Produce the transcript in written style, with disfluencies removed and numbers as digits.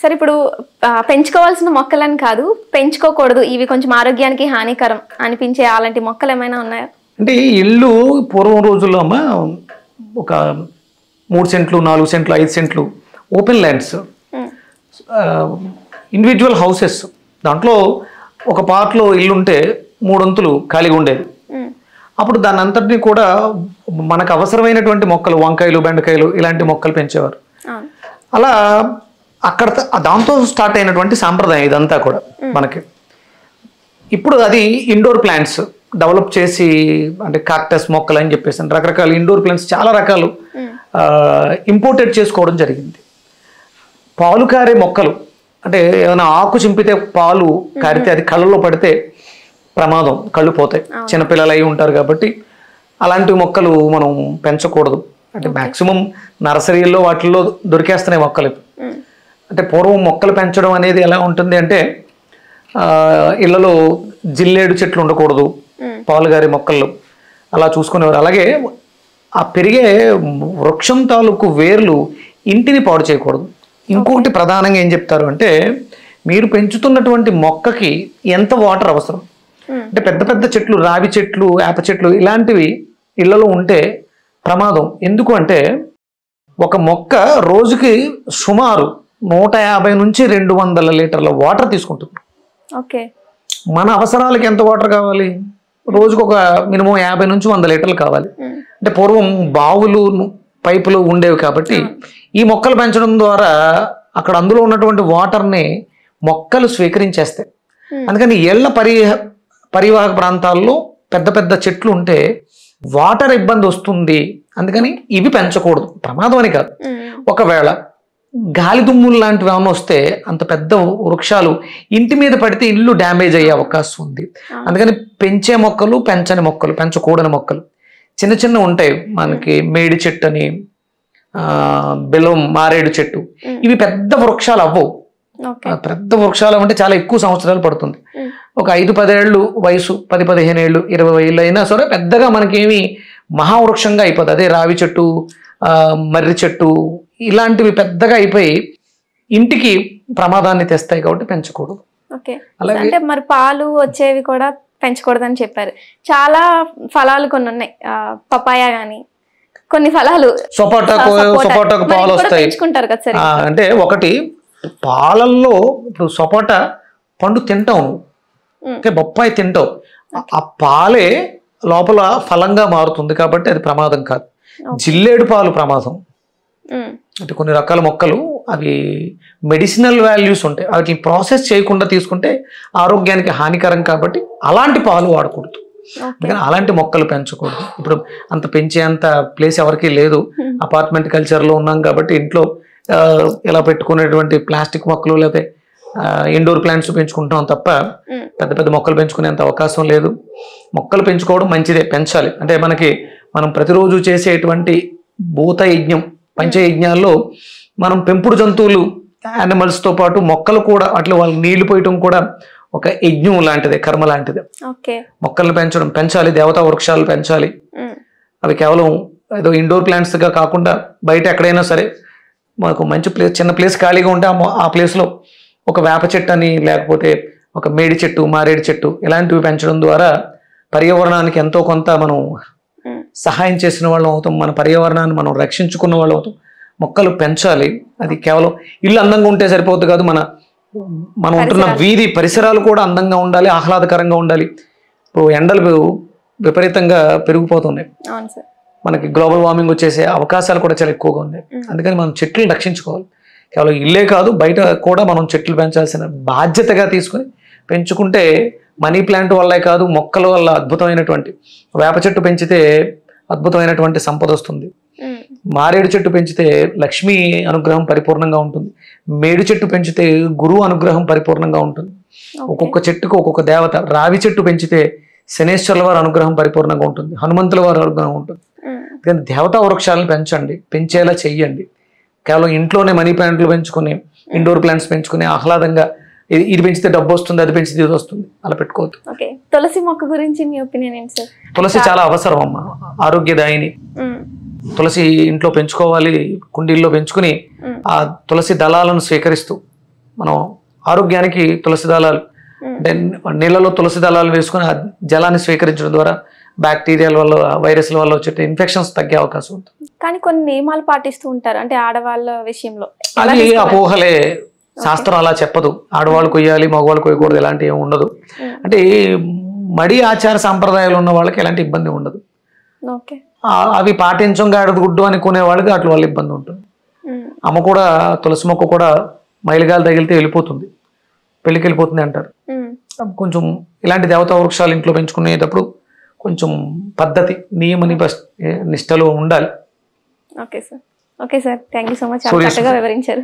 సరే ఇప్పుడు పెంచుకోవాల్సిన మొక్కలని కాదు, పెంచుకోకూడదు ఇవి కొంచెం ఆరోగ్యానికి హానికరం అనిపించే అలాంటి మొక్కలు ఏమైనా ఉన్నాయా? అంటే ఇల్లు పూర్వం రోజుల్లో అమ్మ ఒక 3 సెంట్లు 4 సెంట్లు 5 సెంట్లు ఓపెన్ ల్యాండ్స్, ఇండివిజువల్ హౌసెస్, దాంట్లో ఒక పార్ట్లో ఇల్లు ఉంటే 3 అంతులు ఖాళీగా ఉండేది. అప్పుడు దాని అంతటినీ కూడా మనకు అవసరమైనటువంటి మొక్కలు, వంకాయలు బెండకాయలు ఇలాంటి మొక్కలు పెంచేవారు. అలా అక్కడ దాంతో స్టార్ట్ అయినటువంటి సాంప్రదాయం ఇదంతా కూడా మనకి. ఇప్పుడు అది ఇండోర్ ప్లాంట్స్ డెవలప్ చేసి, అంటే కాక్టస్ మొక్కలు అని చెప్పేసి రకరకాల ఇండోర్ ప్లాంట్స్ చాలా రకాలు ఇంపోర్టెడ్ చేసుకోవడం జరిగింది. పాలు కారే మొక్కలు, అంటే ఏమైనా ఆకు చింపితే పాలు కారితే అది కళ్ళలో పడితే ప్రమాదం, కళ్ళు పోతాయి, చిన్నపిల్లలు అయి ఉంటారు కాబట్టి అలాంటి మొక్కలు మనం పెంచకూడదు. అంటే మ్యాక్సిమం నర్సరీల్లో వాటిల్లో దొరికేస్తున్నాయి మొక్కలు. అంటే పూర్వం మొక్కలు పెంచడం అనేది ఎలా ఉంటుంది అంటే ఇళ్లలో జిల్లేడు చెట్లు ఉండకూడదు, పాలుగారి మొక్కలు అలా చూసుకునేవారు. అలాగే ఆ పెరిగే వృక్షం తాలూకు వేర్లు ఇంటిని పాడు చేయకూడదు. ఇంకొకటి ప్రధానంగా ఏం చెప్తారు అంటే, మీరు పెంచుతున్నటువంటి మొక్కకి ఎంత వాటర్ అవసరం. అంటే పెద్ద పెద్ద చెట్లు, రావి చెట్లు, వేప చెట్లు ఇలాంటివి ఇళ్లలో ఉంటే ప్రమాదం. ఎందుకు అంటే ఒక మొక్క రోజుకి సుమారు 150 నుంచి 200 లీటర్ల వాటర్ తీసుకుంటుంది. మన అవసరాలకి ఎంత వాటర్ కావాలి? రోజుకు ఒక మినిమం 50 నుంచి 100 లీటర్లు కావాలి. అంటే పూర్వం బావులు పైపులు ఉండేవి కాబట్టి ఈ మొక్కలు పెంచడం ద్వారా అక్కడ అందులో ఉన్నటువంటి వాటర్ని మొక్కలు స్వీకరించేస్తాయి. అందుకని ఇళ్ల పరివాహక ప్రాంతాల్లో పెద్ద పెద్ద చెట్లు ఉంటే వాటర్ ఇబ్బంది వస్తుంది. అందుకని ఇవి పెంచకూడదు, ప్రమాదం అని కాదు. ఒకవేళ గాలి దుమ్ములు లాంటివి ఏమైనా వస్తే అంత పెద్ద వృక్షాలు ఇంటి మీద పడితే ఇల్లు డ్యామేజ్ అయ్యే అవకాశం ఉంది. అందుకని పెంచే మొక్కలు, పెంచని మొక్కలు, పెంచకూడని మొక్కలు చిన్న చిన్న ఉంటాయి మనకి. మేడి చెట్టు అని, బెల్లం మారేడు చెట్టు, ఇవి పెద్ద వృక్షాలు అవ్వవు. పెద్ద వృక్షాలు అంటే చాలా ఎక్కువ సంవత్సరాలు పడుతుంది. ఒక 5-10 ఏళ్ళు వయసు, 10-15 ఏళ్ళు 20 ఏళ్ళు అయినా సరే పెద్దగా మనకేమి మహావృక్షంగా అయిపోతుంది. అదే రావి చెట్టు, మర్రి చెట్టు ఇలాంటివి పెద్దగా అయిపోయి ఇంటికి ప్రమాదాన్ని తెస్తాయి కాబట్టి పెంచకూడదు. అంటే మరి పాలు వచ్చేవి కూడా పెంచకూడదని చెప్పారు. చాలా ఫలాలు కొన్ని ఉన్నాయి, పపాయ గాని కొన్ని ఫలాలు, సపోటాకు పాలు వస్తాయి. అంటే ఒకటి పాలల్లో ఇప్పుడు సపోటా పండు తింటాం, బొప్పాయి తింటావు, ఆ పాలే లోపల ఫలంగా మారుతుంది కాబట్టి అది ప్రమాదం కాదు. జిల్లేడు పాలు ప్రమాదం. అంటే కొన్ని రకాల మొక్కలు అవి మెడిసినల్ వాల్యూస్ ఉంటాయి, వాటిని ప్రాసెస్ చేయకుండా తీసుకుంటే ఆరోగ్యానికి హానికరం కాబట్టి అలాంటి పాలు వాడకూడదు. అందుకని అలాంటి మొక్కలు పెంచకూడదు. ఇప్పుడు అంత పెంచే అంత ప్లేస్ ఎవరికి లేదు, అపార్ట్మెంట్ కల్చర్లో ఉన్నాం కాబట్టి ఇంట్లో ఇలా పెట్టుకునేటువంటి ప్లాస్టిక్ మొక్కలు లేకపోతే ఇండోర్ ప్లాంట్స్ పెంచుకుంటాం తప్ప పెద్ద పెద్ద మొక్కలు పెంచుకునేంత అవకాశం లేదు. మొక్కలు పెంచుకోవడం మంచిదే, పెంచాలి. అంటే మనం ప్రతిరోజు చేసేటువంటి భూత యజ్ఞం, పంచయజ్ఞాల్లో మనం పెంపుడు జంతువులు యానిమల్స్తో పాటు మొక్కలు కూడా అట్లా వాళ్ళు నీళ్లు పోయటం కూడా ఒక యజ్ఞం లాంటిదే, కర్మ లాంటిదే. మొక్కలను పెంచాలి, దేవతా వృక్షాలు పెంచాలి. అవి కేవలం ఏదో ఇండోర్ ప్లాంట్స్గా కాకుండా బయట ఎక్కడైనా సరే మనకు మంచి ప్లేస్, చిన్న ప్లేస్ ఖాళీగా ఉంటే ఆ ప్లేస్లో ఒక వేప చెట్టు అని, లేకపోతే ఒక మేడి చెట్టు, మారేడు చెట్టు ఇలాంటివి పెంచడం ద్వారా పర్యావరణానికి ఎంతో కొంత మనం సహాయం చేసిన వాళ్ళం అవుతాం, మన పర్యావరణాన్ని మనం రక్షించుకున్న వాళ్ళం అవుతాం. మొక్కలు పెంచాలి. అది కేవలం ఇల్లు అందంగా ఉంటే సరిపోద్దు కాదు, మనం ఉంటున్న వీధి పరిసరాలు కూడా అందంగా ఉండాలి, ఆహ్లాదకరంగా ఉండాలి. ఇప్పుడు ఎండలు విపరీతంగా పెరిగిపోతున్నాయి, మనకి గ్లోబల్ వార్మింగ్ వచ్చేసే అవకాశాలు కూడా చాలా ఎక్కువగా ఉన్నాయి. అందుకని మనం చెట్లను రక్షించుకోవాలి. కేవలం ఇల్లే కాదు, బయట కూడా మనం చెట్లు పెంచాల్సిన బాధ్యతగా తీసుకుని పెంచుకుంటే మనీ ప్లాంట్ వల్లే కాదు, మొక్కల వల్ల అద్భుతమైనటువంటి వేప చెట్టు పెంచితే అద్భుతమైనటువంటి సంపద వస్తుంది. మారేడు చెట్టు పెంచితే లక్ష్మీ అనుగ్రహం పరిపూర్ణంగా ఉంటుంది. మేడు చెట్టు పెంచితే గురువు అనుగ్రహం పరిపూర్ణంగా ఉంటుంది. ఒక్కొక్క చెట్టుకు ఒక్కొక్క దేవత. రావి చెట్టు పెంచితే శనేశ్వరుల వారి అనుగ్రహం పరిపూర్ణంగా ఉంటుంది, హనుమంతుల వారి అనుగ్రహం ఉంటుంది. కానీ దేవతా వృక్షాలను పెంచండి, పెంచేలా చెయ్యండి. కేవలం ఇంట్లోనే మనీ ప్లాంట్లు పెంచుకొని, ఇండోర్ ప్లాంట్స్ పెంచుకుని ఆహ్లాదంగా ఇది పెంచితే డబ్బు వస్తుంది, అది పెంచితే ఇది వస్తుంది అలా పెట్టుకోవద్దు. తులసి మొక్క గురించి మీ ఒపీనియన్ ఏంటి సార్? తులసి చాలా అవసరం అమ్మ, ఆరోగ్యదాయిని. తులసి ఇంట్లో పెంచుకోవాలి, కుండీల్లో పెంచుకుని ఆ తులసి దళాలను స్వీకరిస్తూ మనం ఆరోగ్యానికి తులసి దళాలు అంటే నీళ్ళలో తులసి దళాలు వేసుకొని ఆ జలాన్ని స్వీకరించడం ద్వారా బ్యాక్టీరియాల వల్ల వైరస్ల వల్ల వచ్చే ఇన్ఫెక్షన్స్ తగ్గే అవకాశం ఉంటుంది. కానీ కొన్ని నియమాలు పాటిస్తూ ఉంటారు అంటే ఆడవాళ్ళ విషయంలో. అది అపోహలే, శాస్త్రం అలా చెప్పదు. ఆడవాళ్ళు కొయ్యాలి మగవాళ్ళు కొయ్యకూడదు ఎలాంటి ఏమి ఉండదు. అంటే మడి ఆచార సాంప్రదాయాలు ఉన్న వాళ్ళకి ఎలాంటి ఇబ్బంది ఉండదు. ఓకే. అవి పాటించం గాడిద గుడ్డు అని కొనే వాళ్ళకి అట్ల వల్ల ఇబ్బంది ఉంటుంది. అమ్మ కూడా తులసి మొక్క కూడా మైలుగాలు తగిలితే వెళ్ళిపోతుంది, పెళ్ళికి వెళ్ళిపోతుంది అంటారు. కొంచెం ఇలాంటి దేవతా వృక్షాలు ఇంట్లో పెంచుకునేటప్పుడు కొంచెం పద్ధతి నియమ నిష్టలో ఉండాలి. Okay sir. Thank you so much, చక్కగా వివరించారు.